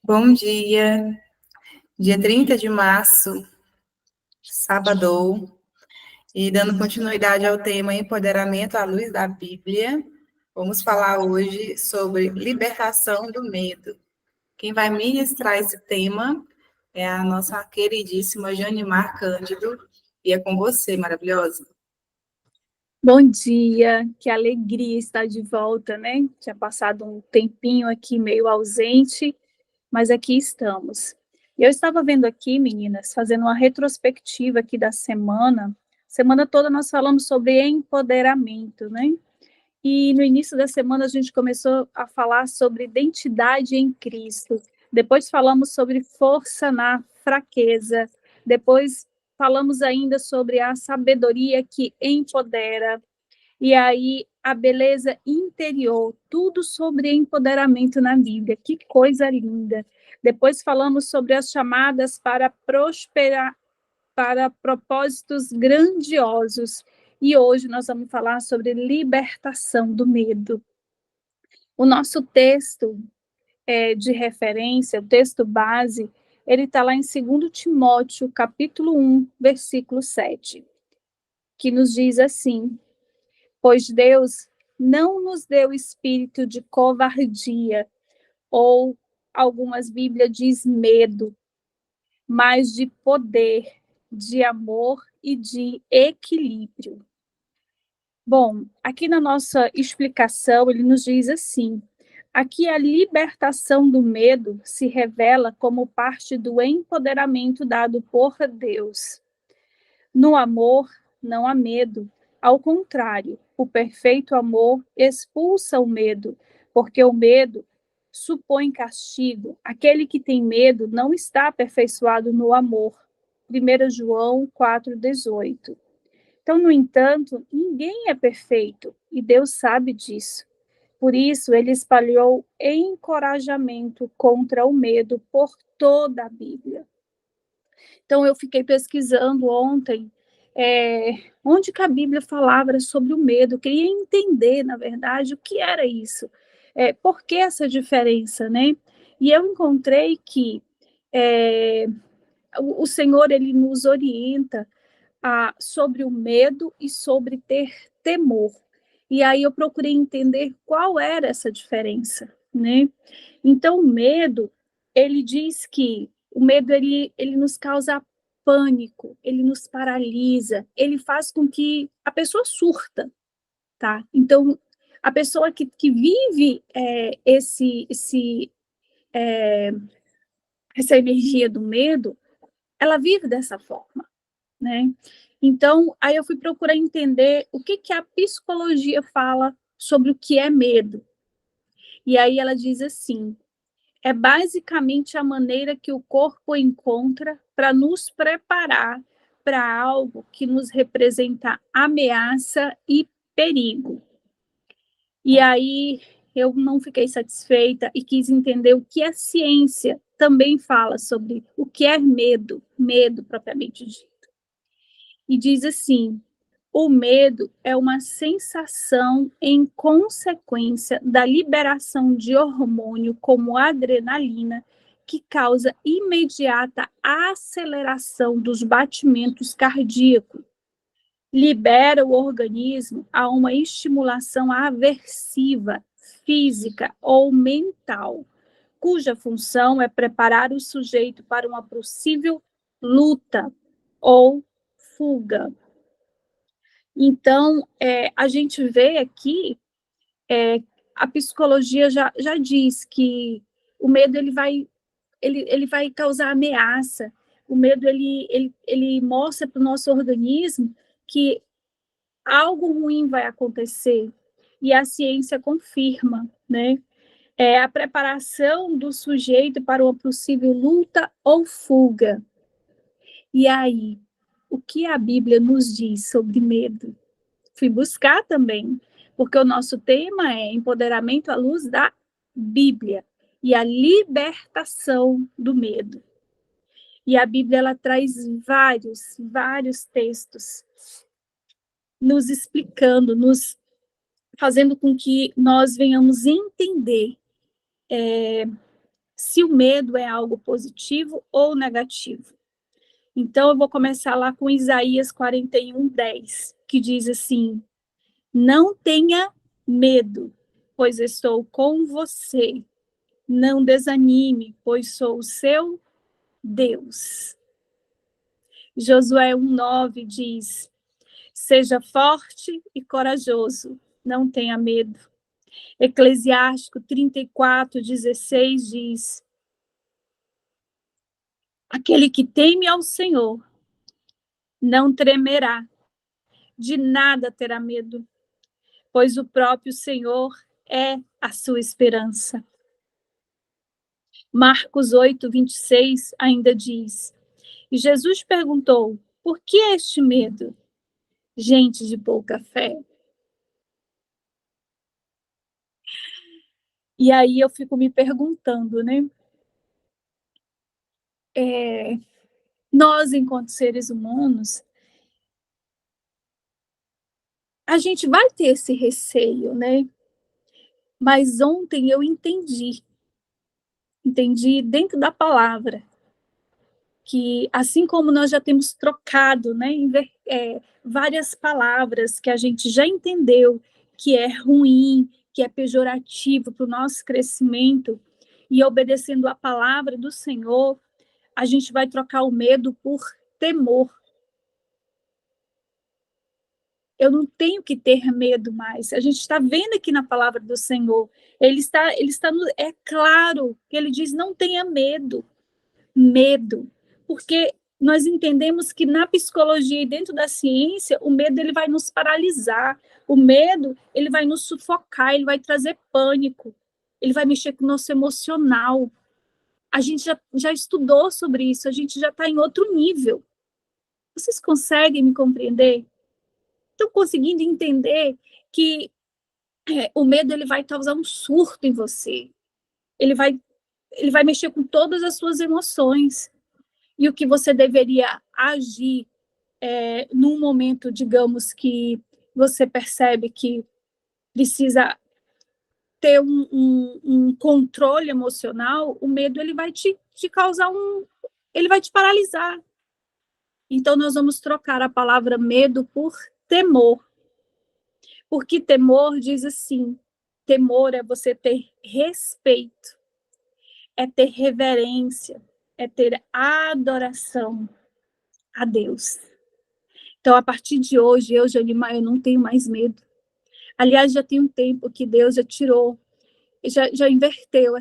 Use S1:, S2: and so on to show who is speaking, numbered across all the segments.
S1: Bom dia, dia 30 de março, sábado, e dando continuidade ao tema Empoderamento à Luz da Bíblia, vamos falar hoje sobre libertação do medo. Quem vai ministrar esse tema é a nossa queridíssima Janimar Cândido, e é com você, maravilhosa.
S2: Bom dia, que alegria estar de volta, né? Tinha passado um tempinho aqui meio ausente, mas aqui estamos. E eu estava vendo aqui, meninas, fazendo uma retrospectiva aqui da semana. Semana toda nós falamos sobre empoderamento, né? E no início da semana a gente começou a falar sobre identidade em Cristo. Depois falamos sobre força na fraqueza. Depois falamos ainda sobre a sabedoria que empodera. E aí, a beleza interior, tudo sobre empoderamento na Bíblia, que coisa linda. Depois falamos sobre as chamadas para prosperar, para propósitos grandiosos. E hoje nós vamos falar sobre libertação do medo. O nosso texto de referência, o texto base, ele está lá em 2 Timóteo, capítulo 1, versículo 7, que nos diz assim: pois Deus não nos deu espírito de covardia, ou algumas Bíblias diz medo, mas de poder, de amor e de equilíbrio. Bom, aqui na nossa explicação, ele nos diz assim: aqui a libertação do medo se revela como parte do empoderamento dado por Deus. No amor, não há medo. Ao contrário, o perfeito amor expulsa o medo, porque o medo supõe castigo. Aquele que tem medo não está aperfeiçoado no amor. 1 João 4,18. Então, no entanto, ninguém é perfeito, e Deus sabe disso. Por isso, ele espalhou encorajamento contra o medo por toda a Bíblia. Então, eu fiquei pesquisando ontem onde que a Bíblia falava sobre o medo. Eu queria entender, na verdade, o que era isso. Por que essa diferença, né? E eu encontrei que o Senhor, ele nos orienta sobre o medo e sobre ter temor. E aí eu procurei entender qual era essa diferença, né? Então, o medo, ele diz que o medo, ele nos causa pânico, ele nos paralisa, ele faz com que a pessoa surta, tá? Então, a pessoa que vive essa energia do medo, ela vive dessa forma, né? Então, aí eu fui procurar entender o que a psicologia fala sobre o que é medo. E aí ela diz assim: é basicamente a maneira que o corpo encontra para nos preparar para algo que nos representa ameaça e perigo. E aí eu não fiquei satisfeita e quis entender o que a ciência também fala sobre o que é medo, medo propriamente dito. E diz assim: o medo é uma sensação em consequência da liberação de hormônio como adrenalina, que causa imediata aceleração dos batimentos cardíacos. Libera o organismo a uma estimulação aversiva, física ou mental, cuja função é preparar o sujeito para uma possível luta ou fuga. Então, a gente vê aqui, a psicologia já diz que o medo ele vai causar ameaça, o medo ele mostra para o nosso organismo que algo ruim vai acontecer, e a ciência confirma, né? É a preparação do sujeito para uma possível luta ou fuga. E aí, o que a Bíblia nos diz sobre medo? Fui buscar também, porque o nosso tema é empoderamento à luz da Bíblia e a libertação do medo. E a Bíblia, ela traz vários textos nos explicando, nos fazendo com que nós venhamos entender se o medo é algo positivo ou negativo. Então, eu vou começar lá com Isaías 41:10, que diz assim: não tenha medo, pois estou com você. Não desanime, pois sou o seu Deus. Josué 1:9 diz: seja forte e corajoso, não tenha medo. Eclesiástico 34:16 diz: aquele que teme ao Senhor não tremerá, de nada terá medo, pois o próprio Senhor é a sua esperança. Marcos 8:26 ainda diz: e Jesus perguntou: por que este medo? Gente de pouca fé. E aí eu fico me perguntando, né? Nós, enquanto seres humanos, a gente vai ter esse receio, né? Mas ontem eu entendi dentro da palavra, que assim como nós já temos trocado, né, várias palavras que a gente já entendeu que é ruim, que é pejorativo para o nosso crescimento, e obedecendo a palavra do Senhor, a gente vai trocar o medo por temor. Eu não tenho que ter medo mais. A gente está vendo aqui na palavra do Senhor. É claro que ele diz: não tenha medo. Medo. Porque nós entendemos que na psicologia e dentro da ciência, o medo ele vai nos paralisar. O medo ele vai nos sufocar, ele vai trazer pânico. Ele vai mexer com o nosso emocional. A gente já estudou sobre isso, a gente já está em outro nível. Vocês conseguem me compreender? Estão conseguindo entender que o medo ele vai causar um surto em você. Ele vai mexer com todas as suas emoções. E o que você deveria agir num momento, digamos, que você percebe que precisa ter um controle emocional, o medo ele vai te causar ele vai te paralisar. Então, nós vamos trocar a palavra medo por temor. Porque temor diz assim: temor é você ter respeito, é ter reverência, é ter adoração a Deus. Então, a partir de hoje, eu não tenho mais medo. Aliás, já tem um tempo que Deus já tirou, já inverteu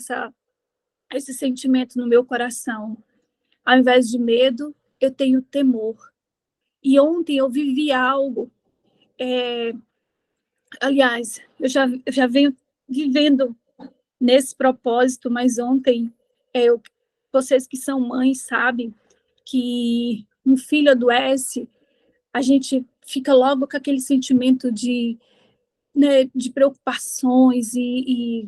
S2: esse sentimento no meu coração. Ao invés de medo, eu tenho temor. E ontem eu vivi algo, aliás, eu já venho vivendo nesse propósito, mas ontem, vocês que são mães sabem que um filho adoece, a gente fica logo com aquele sentimento né, de preocupações e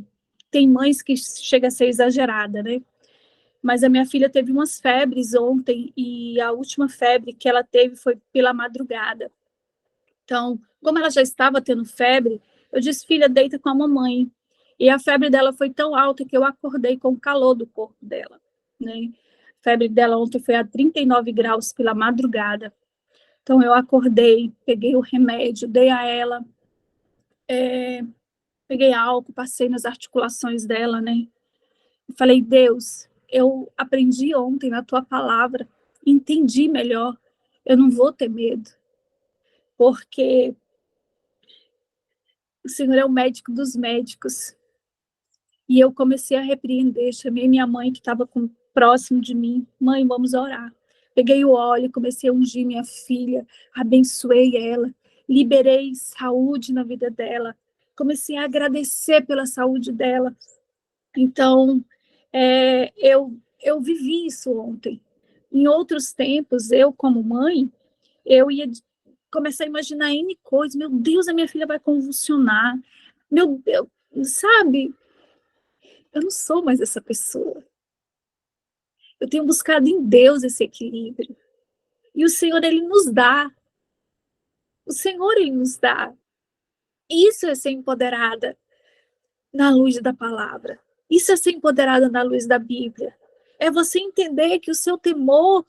S2: tem mães que chega a ser exagerada, né? Mas a minha filha teve umas febres ontem e a última febre que ela teve foi pela madrugada. Então, como ela já estava tendo febre, eu disse: filha, deita com a mamãe. E a febre dela foi tão alta que eu acordei com o calor do corpo dela, né? A febre dela ontem foi a 39 graus pela madrugada. Então, eu acordei, peguei o remédio, dei a ela, peguei álcool, passei nas articulações dela, né? E falei: Deus, eu aprendi ontem na tua palavra, entendi melhor, eu não vou ter medo, porque o Senhor é o médico dos médicos. E eu comecei a repreender, chamei minha mãe que estava próximo de mim: mãe, vamos orar. Peguei o óleo, comecei a ungir minha filha, abençoei ela, liberei saúde na vida dela, comecei a agradecer pela saúde dela. Então, eu vivi isso ontem. Em outros tempos, eu como mãe, eu ia começar a imaginar N coisas. Meu Deus, a minha filha vai convulsionar. Meu Deus, sabe? Eu não sou mais essa pessoa. Eu tenho buscado em Deus esse equilíbrio. E o Senhor, Ele nos dá. O Senhor, Ele nos dá. Isso é ser empoderada na luz da palavra. Isso é ser empoderada na luz da Bíblia. É você entender que o seu temor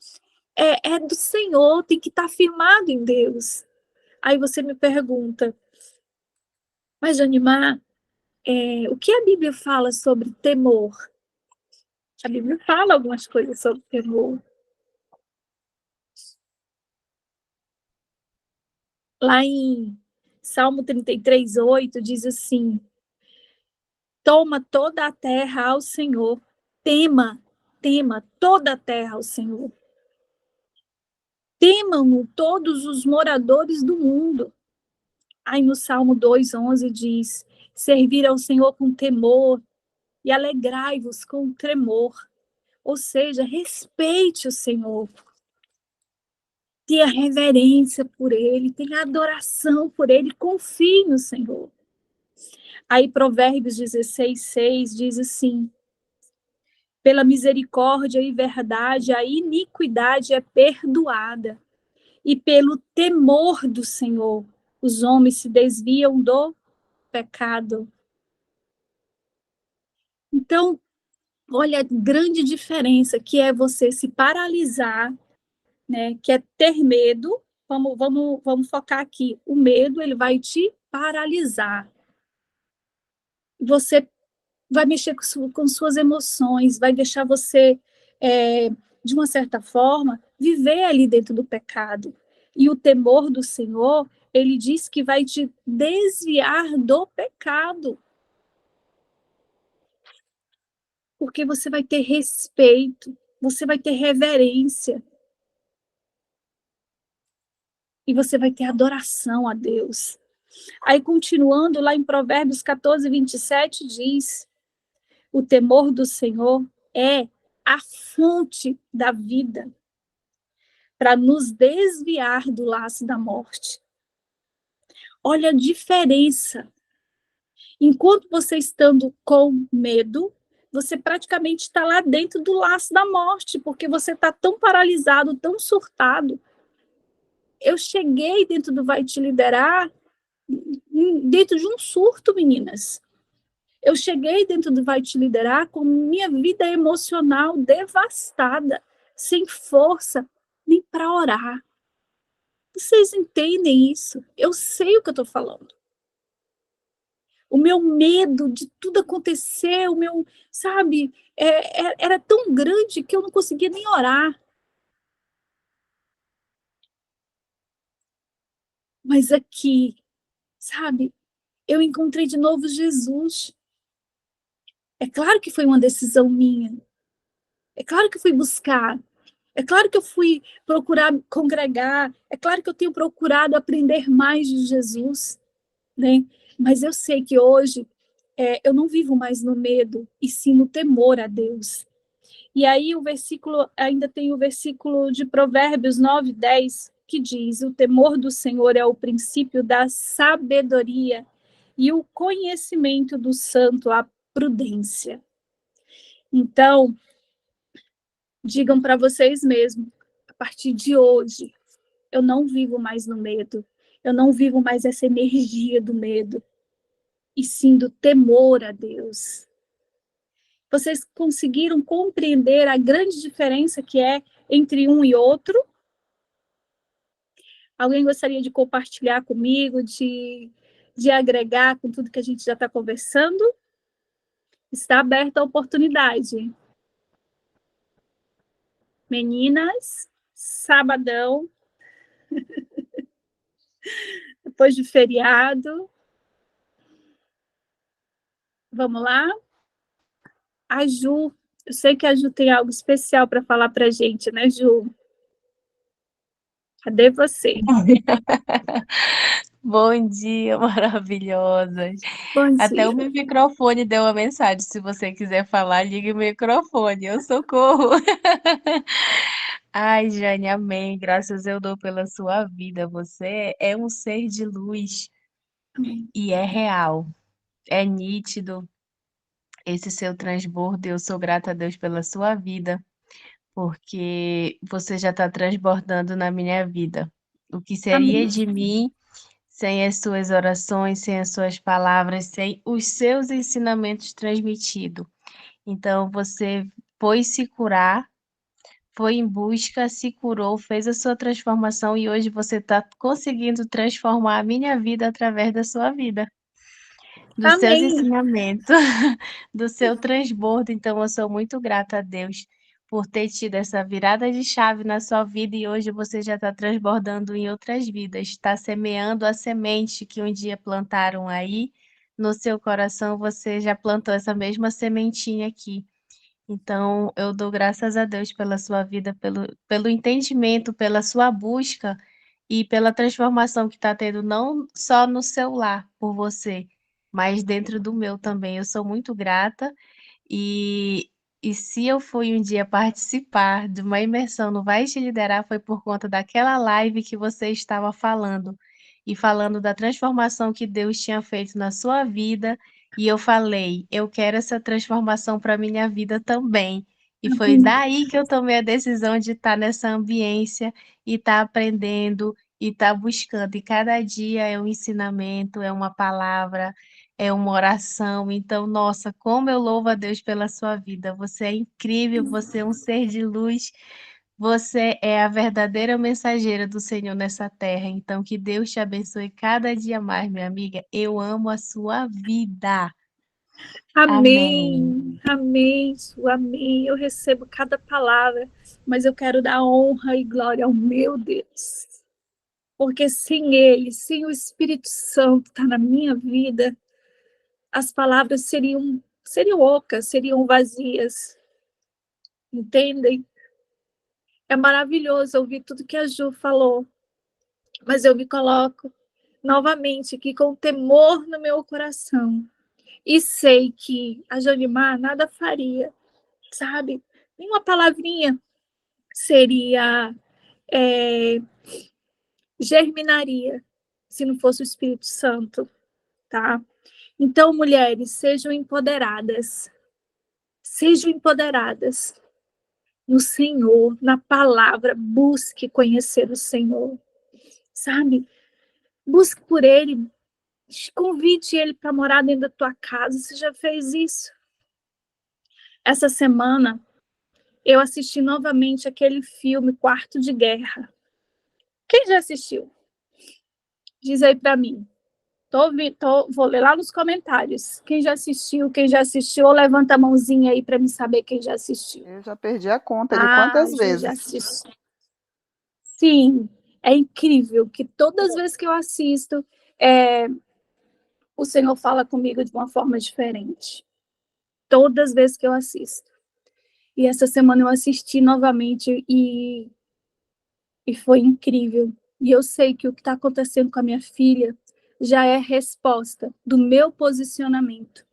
S2: é do Senhor, tem que estar firmado em Deus. Aí você me pergunta, mas Janimar, o que a Bíblia fala sobre temor? A Bíblia fala algumas coisas sobre temor. Lá em Salmo 33:8 diz assim: toma toda a terra ao Senhor, tema toda a terra ao Senhor. Temam-no todos os moradores do mundo. Aí no Salmo 2:11 diz: servir ao Senhor com temor e alegrai-vos com tremor. Ou seja, respeite o Senhor, tenha reverência por Ele, tenha adoração por Ele, confie no Senhor. Aí Provérbios 16:6 diz assim: pela misericórdia e verdade a iniquidade é perdoada, e pelo temor do Senhor os homens se desviam do pecado. Então, olha a grande diferença que é você se paralisar, né, que é ter medo. Vamos focar aqui. O medo, ele vai te paralisar. Você vai mexer com suas emoções, vai deixar você, de uma certa forma, viver ali dentro do pecado. E o temor do Senhor, ele diz que vai te desviar do pecado. Porque você vai ter respeito, você vai ter reverência. E você vai ter adoração a Deus. Aí, continuando, lá em Provérbios 14:27, diz: o temor do Senhor é a fonte da vida, para nos desviar do laço da morte. Olha a diferença. Enquanto você estando com medo, você praticamente está lá dentro do laço da morte, porque você está tão paralisado, tão surtado. Eu cheguei dentro do Vai Te Liderar, dentro de um surto, meninas. Eu cheguei dentro do Vai Te Liderar com minha vida emocional devastada, sem força nem para orar. Vocês entendem isso? Eu sei o que eu estou falando. O meu medo de tudo acontecer, o meu, sabe, era tão grande que eu não conseguia nem orar. Mas aqui, sabe, eu encontrei de novo Jesus. É claro que foi uma decisão minha. É claro que eu fui buscar. É claro que eu fui procurar congregar. É claro que eu tenho procurado aprender mais de Jesus, né? Mas eu sei que hoje eu não vivo mais no medo, e sim no temor a Deus. E aí o versículo, ainda tem o versículo de Provérbios 9:10, que diz: o temor do Senhor é o princípio da sabedoria, e o conhecimento do santo a prudência. Então, digam para vocês mesmos, a partir de hoje, eu não vivo mais no medo, eu não vivo mais essa energia do medo, e sim do temor a Deus. Vocês conseguiram compreender a grande diferença que é entre um e outro? Alguém gostaria de compartilhar comigo, de agregar com tudo que a gente já está conversando? Está aberta a oportunidade. Meninas, sabadão, depois do feriado. Vamos lá? A Ju, eu sei que a Ju tem algo especial para falar para a gente, né, Ju? Cadê você?
S3: Bom dia, maravilhosas.
S2: Bom
S3: Até
S2: dia.
S3: o meu microfone deu uma mensagem. Se você quiser falar, ligue o microfone. Eu socorro. Ai, Jane, amém. Graças eu dou pela sua vida. Você é um ser de luz e é real, é nítido esse seu transbordo. Eu sou grata a Deus pela sua vida, porque você já está transbordando na minha vida. O que seria
S2: Amém.
S3: de mim sem as suas orações, sem as suas palavras, sem os seus ensinamentos transmitidos? Então, você foi se curar, foi em busca, se curou, fez a sua transformação e hoje você está conseguindo transformar a minha vida através da sua vida, dos seus
S2: Amém.
S3: ensinamentos, do seu transbordo. Então, eu sou muito grata a Deus por ter tido essa virada de chave na sua vida e hoje você já está transbordando em outras vidas, está semeando a semente que um dia plantaram aí no seu coração, você já plantou essa mesma sementinha aqui. Então, eu dou graças a Deus pela sua vida, pelo entendimento, pela sua busca e pela transformação que está tendo, não só no seu lar, por você, mas dentro do meu também. Eu sou muito grata e se eu fui um dia participar de uma imersão no Vai Te Liderar, foi por conta daquela live que você estava falando, e falando da transformação que Deus tinha feito na sua vida, e eu falei: "Eu quero essa transformação para minha vida também". E foi
S2: Amém.
S3: daí que eu tomei a decisão de estar nessa ambiência, e estar aprendendo, e estar buscando, e cada dia é um ensinamento, é uma palavra, é uma oração. Então, nossa, como eu louvo a Deus pela sua vida. Você é incrível, você é um ser de luz, você é a verdadeira mensageira do Senhor nessa terra. Então, que Deus te abençoe cada dia mais, minha amiga. Eu amo a sua vida. Amém.
S2: Amém. Amém. Amém. Eu recebo cada palavra, mas eu quero dar honra e glória ao meu Deus. Porque sem Ele, sem o Espírito Santo estar na minha vida, as palavras seriam ocas, seriam vazias. Entendem? É maravilhoso ouvir tudo que a Ju falou, mas eu me coloco novamente aqui com temor no meu coração. E sei que a Jolimar nada faria, sabe? Nenhuma palavrinha seria, germinaria se não fosse o Espírito Santo, tá? Então, mulheres, sejam empoderadas no Senhor, na palavra, busque conhecer o Senhor, sabe? Busque por Ele, convide Ele para morar dentro da tua casa. Você já fez isso? Essa semana, eu assisti novamente aquele filme Quarto de Guerra. Quem já assistiu? Diz aí para mim. Vou ler lá nos comentários. Quem já assistiu, ou levanta a mãozinha aí para me saber quem já assistiu.
S4: Eu já perdi a conta de quantas
S2: Ju já
S4: vezes.
S2: assistiu. Sim, é incrível que todas as vezes que eu assisto, o Senhor fala comigo de uma forma diferente. Todas as vezes que eu assisto. E essa semana eu assisti novamente e foi incrível. E eu sei que o que está acontecendo com a minha filha já é resposta do meu posicionamento.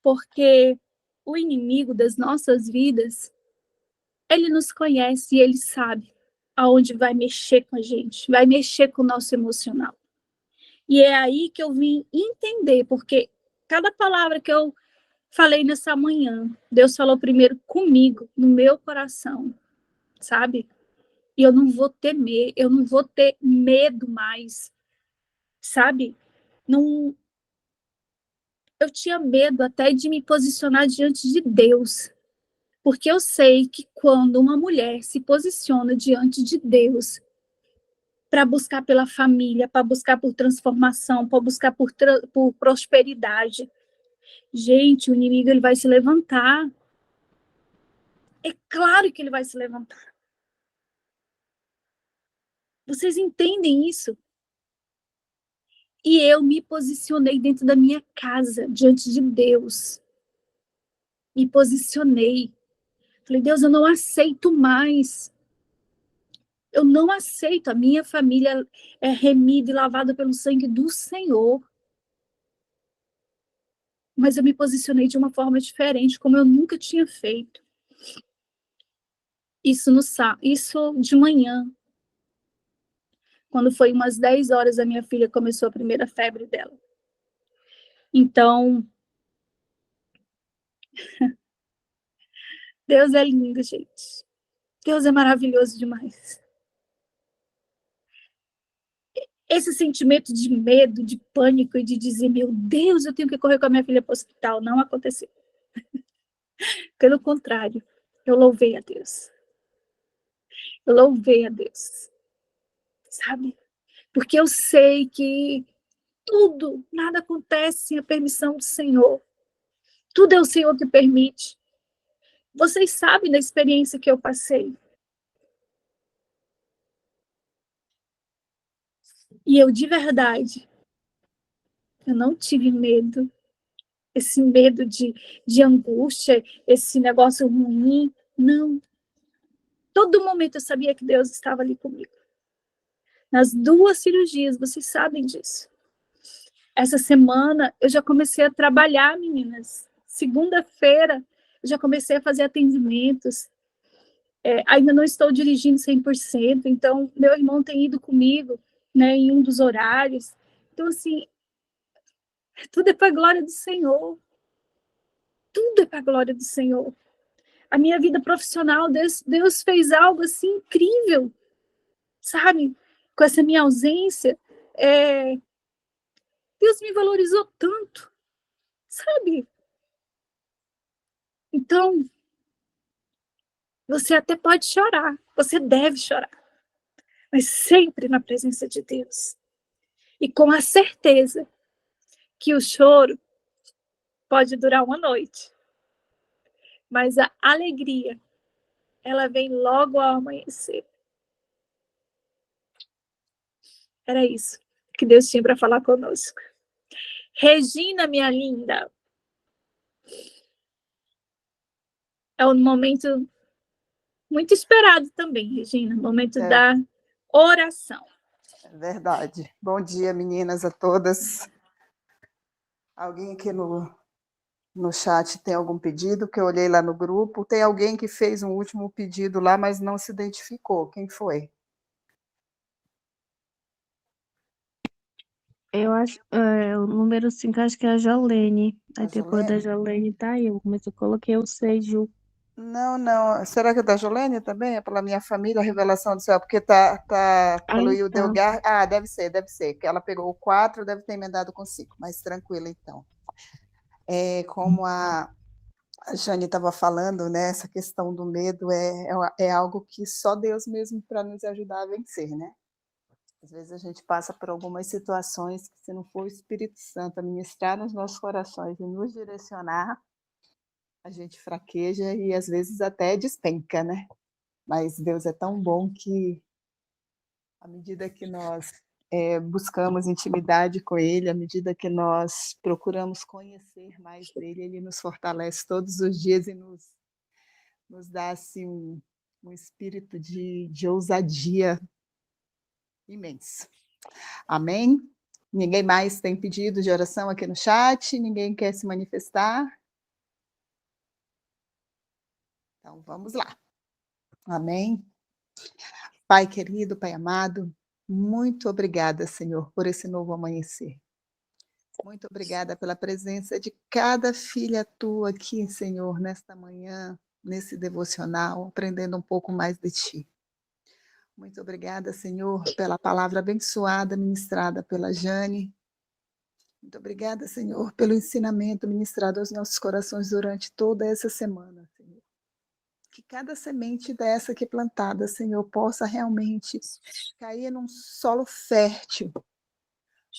S2: Porque o inimigo das nossas vidas, ele nos conhece e ele sabe aonde vai mexer com a gente, vai mexer com o nosso emocional. E é aí que eu vim entender, porque cada palavra que eu falei nessa manhã, Deus falou primeiro comigo, no meu coração, sabe? E eu não vou temer, eu não vou ter medo mais, sabe? Não, eu tinha medo até de me posicionar diante de Deus, porque eu sei que quando uma mulher se posiciona diante de Deus para buscar pela família, para buscar por transformação, para buscar por prosperidade, gente, o inimigo ele vai se levantar. É claro que ele vai se levantar. Vocês entendem isso? E eu me posicionei dentro da minha casa, diante de Deus. Me posicionei. Falei, Deus, eu não aceito mais. Eu não aceito. A minha família é remida e lavada pelo sangue do Senhor. Mas eu me posicionei de uma forma diferente, como eu nunca tinha feito. Isso de manhã. Quando foi umas 10 horas, a minha filha começou a primeira febre dela. Então, Deus é lindo, gente. Deus é maravilhoso demais. Esse sentimento de medo, de pânico e de dizer, meu Deus, eu tenho que correr com a minha filha para o hospital, não aconteceu. Pelo contrário, eu louvei a Deus. Eu louvei a Deus, sabe? Porque eu sei que tudo, nada acontece sem a permissão do Senhor. Tudo é o Senhor que permite. Vocês sabem da experiência que eu passei. E eu, de verdade, eu não tive medo. Esse medo de angústia, esse negócio ruim. Não. Todo momento eu sabia que Deus estava ali comigo. Nas 2 cirurgias, vocês sabem disso. Essa semana eu já comecei a trabalhar, meninas. Segunda-feira eu já comecei a fazer atendimentos. Ainda não estou dirigindo 100%, então meu irmão tem ido comigo, né, em um dos horários. Então, assim, tudo é para a glória do Senhor. Tudo é para a glória do Senhor. A minha vida profissional, Deus fez algo assim incrível, sabe? Com essa minha ausência, Deus me valorizou tanto, sabe? Então, você até pode chorar, você deve chorar, mas sempre na presença de Deus. E com a certeza que o choro pode durar uma noite, mas a alegria, ela vem logo ao amanhecer. Era isso que Deus tinha para falar conosco. Regina, minha linda, é um momento muito esperado também, Regina, momento da oração.
S4: É verdade. Bom dia, meninas, a todas. Alguém aqui no chat tem algum pedido? Que eu olhei lá no grupo. Tem alguém que fez um último pedido lá, mas não se identificou. Quem foi?
S3: Eu acho, o número 5 acho que é a Jolene. Aí
S4: A
S3: depois da
S4: Jolene?
S3: Jolene tá eu, mas eu coloquei o Seju.
S4: Não, não. Será que é da Jolene também? É pela minha família, a revelação do céu? Porque tá pelo
S3: Aí tá.
S4: Ildegar. Ah, deve ser. Que ela pegou o 4, deve ter emendado com 5. Mas tranquilo, então. Como a Jane estava falando, né, essa questão do medo é algo que só Deus mesmo para nos ajudar a vencer, né? Às vezes a gente passa por algumas situações que, se não for o Espírito Santo a ministrar nos nossos corações e nos direcionar, a gente fraqueja e às vezes até despenca, né? Mas Deus é tão bom que, à medida que nós buscamos intimidade com Ele, à medida que nós procuramos conhecer mais dele, Ele nos fortalece todos os dias e nos dá assim, um espírito de ousadia imenso. Amém? Ninguém mais tem pedido de oração aqui no chat? Ninguém quer se manifestar? Então, vamos lá. Amém? Pai querido, Pai amado, muito obrigada, Senhor, por esse novo amanhecer. Muito obrigada pela presença de cada filha tua aqui, Senhor, nesta manhã, nesse devocional, aprendendo um pouco mais de Ti. Muito obrigada, Senhor, pela palavra abençoada ministrada pela Jane. Muito obrigada, Senhor, pelo ensinamento ministrado aos nossos corações durante toda essa semana, Senhor. Que cada semente dessa que é plantada, Senhor, possa realmente cair num solo fértil,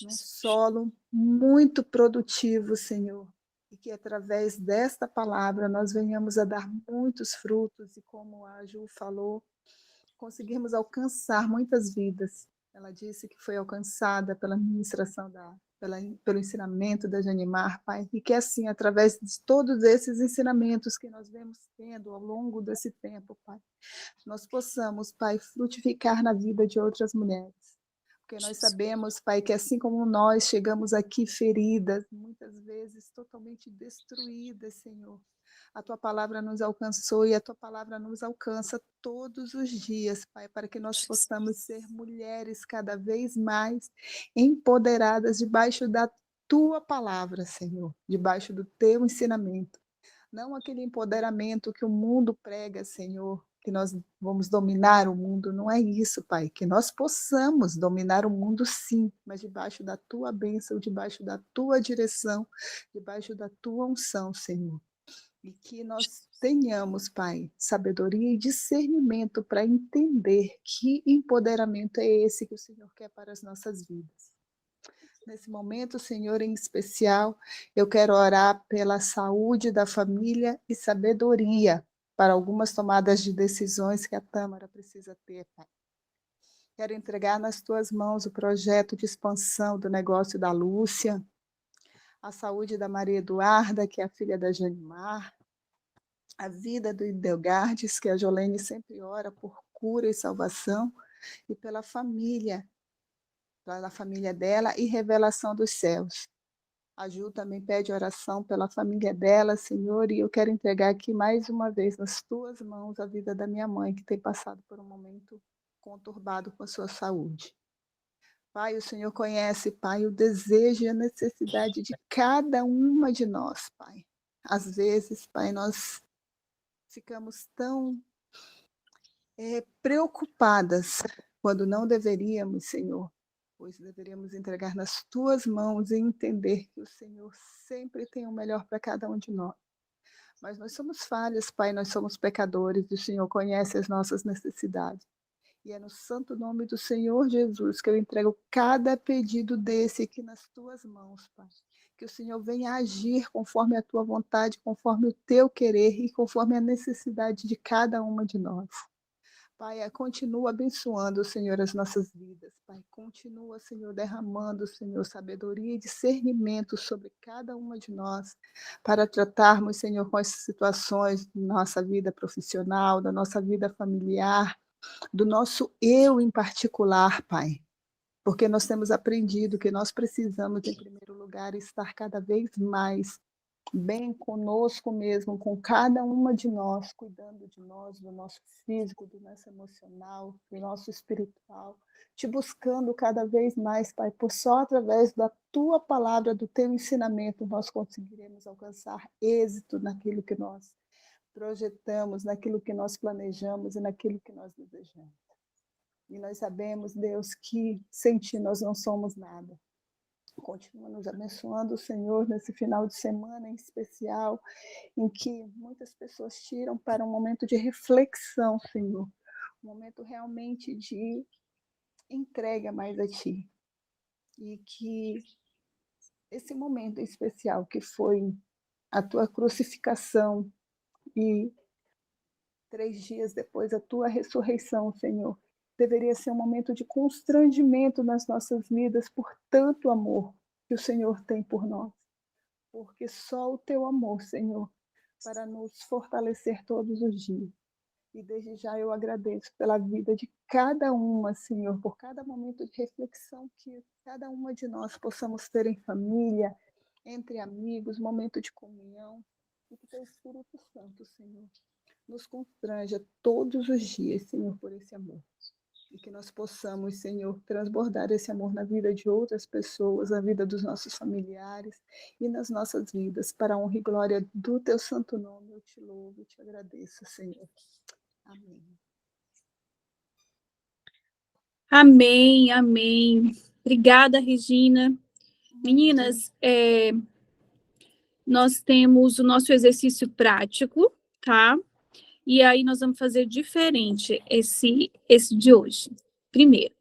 S4: num solo muito produtivo, Senhor. E que através desta palavra nós venhamos a dar muitos frutos e, como a Ju falou, conseguirmos alcançar muitas vidas. Ela disse que foi alcançada pela ministração pelo ensinamento da Janimar, Pai, e que assim, através de todos esses ensinamentos que nós vemos tendo ao longo desse tempo, Pai, nós possamos, Pai, frutificar na vida de outras mulheres. Porque nós sabemos, Pai, que assim como nós chegamos aqui feridas, muitas vezes totalmente destruídas, Senhor, a Tua palavra nos alcançou e a Tua palavra nos alcança todos os dias, Pai, para que nós possamos ser mulheres cada vez mais empoderadas debaixo da Tua palavra, Senhor, debaixo do Teu ensinamento. Não aquele empoderamento que o mundo prega, Senhor, que nós vamos dominar o mundo, não é isso, Pai, que nós possamos dominar o mundo sim, mas debaixo da Tua bênção, debaixo da Tua direção, debaixo da Tua unção, Senhor. E que nós tenhamos, Pai, sabedoria e discernimento para entender que empoderamento é esse que o Senhor quer para as nossas vidas. Nesse momento, Senhor, em especial, eu quero orar pela saúde da família e sabedoria para algumas tomadas de decisões que a Tâmara precisa ter, Pai. Quero entregar nas tuas mãos o projeto de expansão do negócio da Lúcia, a saúde da Maria Eduarda, que é a filha da Janimar, a vida do Idelgardes, que a Jolene sempre ora por cura e salvação, e pela família dela e revelação dos céus. A Ju também pede oração pela família dela, Senhor, e eu quero entregar aqui mais uma vez nas tuas mãos a vida da minha mãe, que tem passado por um momento conturbado com a sua saúde. Pai, o Senhor conhece, Pai, o desejo e a necessidade de cada uma de nós, Pai. Às vezes, Pai, nós ficamos tão preocupadas quando não deveríamos, Senhor, pois deveríamos entregar nas tuas mãos e entender que o Senhor sempre tem o melhor para cada um de nós. Mas nós somos falhas, Pai, nós somos pecadores e o Senhor conhece as nossas necessidades. E é no santo nome do Senhor Jesus que eu entrego cada pedido desse aqui nas tuas mãos, Pai. Que o Senhor venha agir conforme a tua vontade, conforme o teu querer e conforme a necessidade de cada uma de nós. Pai, continua abençoando, Senhor, as nossas vidas. Pai, continua, Senhor, derramando, Senhor, sabedoria e discernimento sobre cada uma de nós para tratarmos, Senhor, com as situações da nossa vida profissional, da nossa vida familiar, do nosso eu em particular, Pai. Porque nós temos aprendido que nós precisamos, em primeiro lugar, estar cada vez mais bem conosco mesmo, com cada uma de nós, cuidando de nós, do nosso físico, do nosso emocional, do nosso espiritual, te buscando cada vez mais, Pai, por só através da tua palavra, do teu ensinamento, nós conseguiremos alcançar êxito naquilo que nós projetamos, naquilo que nós planejamos e naquilo que nós desejamos. E nós sabemos, Deus, que sem ti nós não somos nada. Continua nos abençoando, Senhor, nesse final de semana em especial, em que muitas pessoas tiram para um momento de reflexão, Senhor. Um momento realmente de entrega mais a Ti. E que esse momento em especial, que foi a Tua crucificação e 3 dias depois a Tua ressurreição, Senhor, deveria ser um momento de constrangimento nas nossas vidas por tanto amor que o Senhor tem por nós. Porque só o teu amor, Senhor, para nos fortalecer todos os dias. E desde já eu agradeço pela vida de cada uma, Senhor, por cada momento de reflexão que cada uma de nós possamos ter em família, entre amigos, momento de comunhão. E que teu Espírito Santo, Senhor, nos constranja todos os dias, Senhor, por esse amor. E que nós possamos, Senhor, transbordar esse amor na vida de outras pessoas, na vida dos nossos familiares e nas nossas vidas, para a honra e glória do teu santo nome. Eu te louvo e te agradeço, Senhor. Amém.
S2: Amém, amém. Obrigada, Regina. Meninas, nós temos o nosso exercício prático, tá? E aí nós vamos fazer diferente esse de hoje. Primeiro,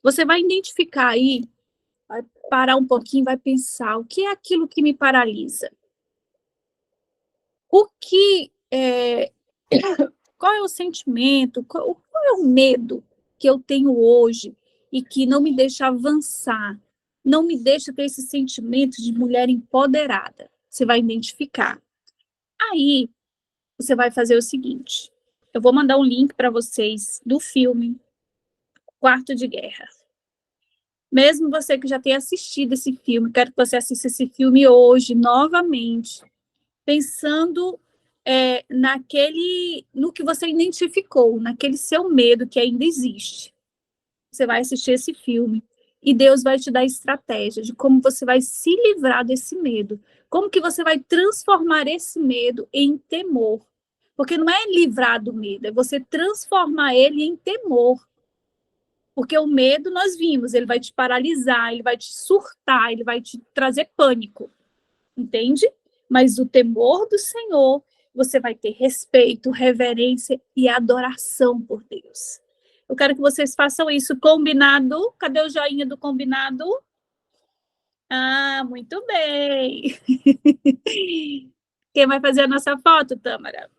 S2: você vai identificar aí, vai parar um pouquinho, vai pensar, o que é aquilo que me paralisa? O que qual é o sentimento, qual é o medo que eu tenho hoje e que não me deixa avançar, não me deixa ter esse sentimento de mulher empoderada? Você vai identificar. Aí, você vai fazer o seguinte, eu vou mandar um link para vocês do filme Quarto de Guerra. Mesmo você que já tenha assistido esse filme, quero que você assista esse filme hoje, novamente, pensando no que você identificou, naquele seu medo que ainda existe. Você vai assistir esse filme e Deus vai te dar estratégia de como você vai se livrar desse medo, como que você vai transformar esse medo em temor. Porque não é livrar do medo, é você transformar ele em temor. Porque o medo, nós vimos, ele vai te paralisar, ele vai te surtar, ele vai te trazer pânico. Entende? mas o temor do Senhor, você vai ter respeito, reverência e adoração por Deus. Eu quero que vocês façam isso. Combinado? Cadê o joinha do combinado? Ah, muito bem. Quem vai fazer a nossa foto, Tâmara?